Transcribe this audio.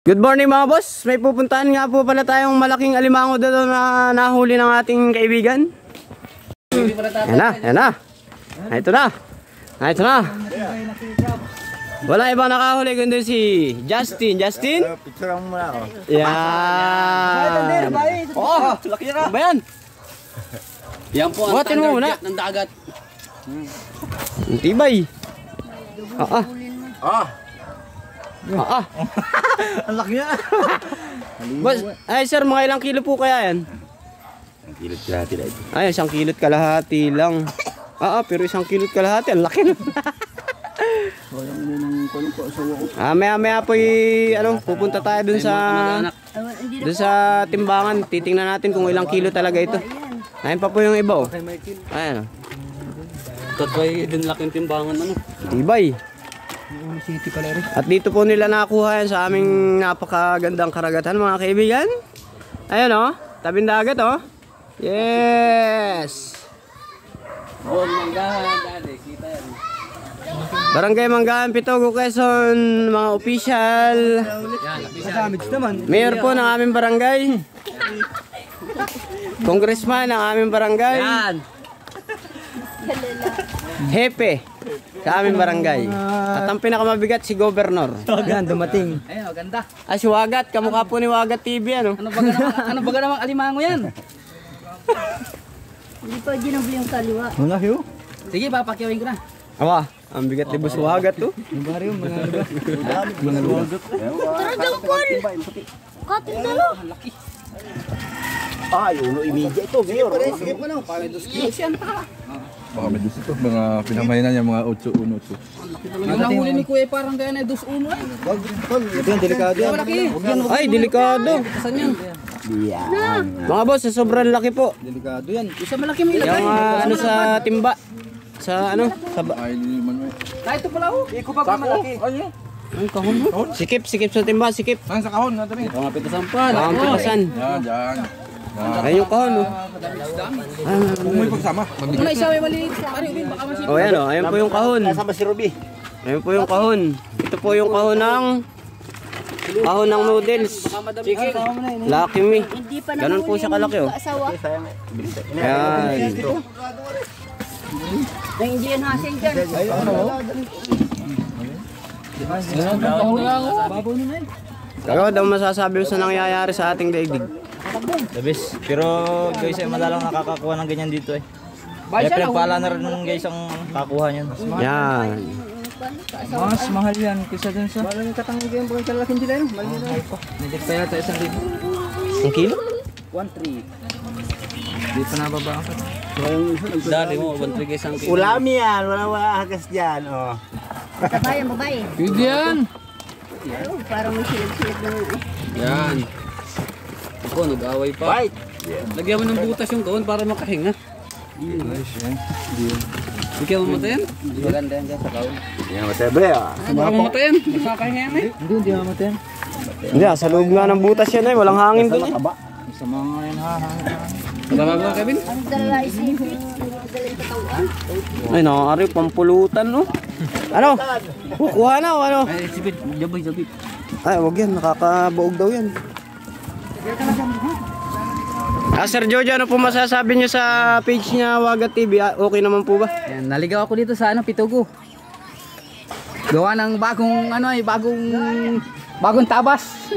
Good morning mga boss, may pupuntahan nga po pala tayong malaking alimango doon na nahuli ng ating kaibigan. Yan na, yan na. Ito na. Ito na. Wala ibang nakahuli kundi si Justin. Justin? Picture mo muna ako. Yan. Oh, laki na. Ba yan? Yan po ang standard jet ng dagat. Ang tibay. Ang laki na. Boss, ay sir, mga ilang kilo po kaya yan? Ang kilot kalahati na ito. Ay, 1 kilot kalahati lang. Pero 1 kilot kalahati, ang laki na. Maya po pupunta tayo dun sa timbangan. Titingnan natin kung ilang kilo talaga ito. Ayun pa po yung iba. Ayan. Tatway din laking timbangan ano. Tibay. At dito po nila nakuha yan sa aming napakagandang karagatan mga kaibigan. Ayan tabing dagat Yes. Oh, Manggahan, kita yan. Barangay Manggahan, Pitogo, Quezon, mga official. Mayor po ng aming barangay. Congressman ng aming barangay. Yan. Hepe sa aming barangay. At ang pinakamabigat si Governor. Yan, dumating. Ayun, ganda. Si Wagat, kamukha po ni Wagat TV Ano baga namang alimango yan? Hindi pa ginabi yung kaliwa. Wala yun. Sige, papakyawin ko na. Awa, ang bigat ni Boss Wagat to. Mga luwagot. Tara daw, Paul! Kating talo! Ulo imidya ito. Sige po na, para 2 kilos yan. Baka may dus ito, mga pinamahinan niya, mga 8-1-8. Yung nahuli ni Kuya parang gaya na 2-1 eh. Ito yung delikado yan. Malaki. Ay, delikado. Saan yan? Mga boss, sa sobrang laki po. Delikado yan. Isa malaki may ilagay. Yung sa timba. Sa Ay, hindi man mo. Kahit ito pala oh. Iko pa malaki. Ang kahon mo? Sikip sa timba, sikip. Saan sa kahon? Natin eh. Mga pitasan pa. Ang pitasan. Yan, dyan. Ayun yung kahon Kung may pagsama. Una isa may maliit. Pare, baka masipin. Yan ayun po yung kahon. Kasama si Ruby. Ayun po yung kahon. Ito po yung kahon ng noodles. Lucky me. Hindi pa Ganun po siya kalaki asawa. Yan. Ay, hindi yan hasin dyan. Kaya daw masasabi mo sa nangyayari sa ating daigdig. Dabis. Pero guys ay madalang nakakakuha ng ganyan dito eh. Kaya pinagpala na rin guys ang kakuha niyan. Yan. Mas mahal yan kaysa dun sa... Wala nang katanggi yung mga kalaking dila yun. Mahal pa. Nagit pa yata 1,000. Ang kilo? 1-3. Di pa nababa ako. Dali mo, 1-3 guys ang kilo. Ulami yan. Wala hagas dyan. Babae, babae. Pwede yan. Parang may silid-silid na Yan. Ako, nag-away pa. Bite. Lagyan mo ng butas yung kahon para makahinga. Ikaw mamatayan? Maganda yan guys sa kahon. Yan, matebe Baka mamatayan. Makakahinga yan eh. Hindi mamatayan. Hindi, sa loob nga ng butas yan walang hangin doon Sa mga yan Matawag na Kevin? Ang dala isipin. Ang dala yung katawan. Ay, nakakari, pampulutan Ano? Kukuha na o ano? Ay, sipit. Jabay. Ay, wag yan, nakakabaog daw yan. Sir Jojo, ano po masasabi niyo sa page niya Wagat TV? Okay naman po ba? Yan, naligaw ako dito sa Pitogo. Gawa ng bagong tabas.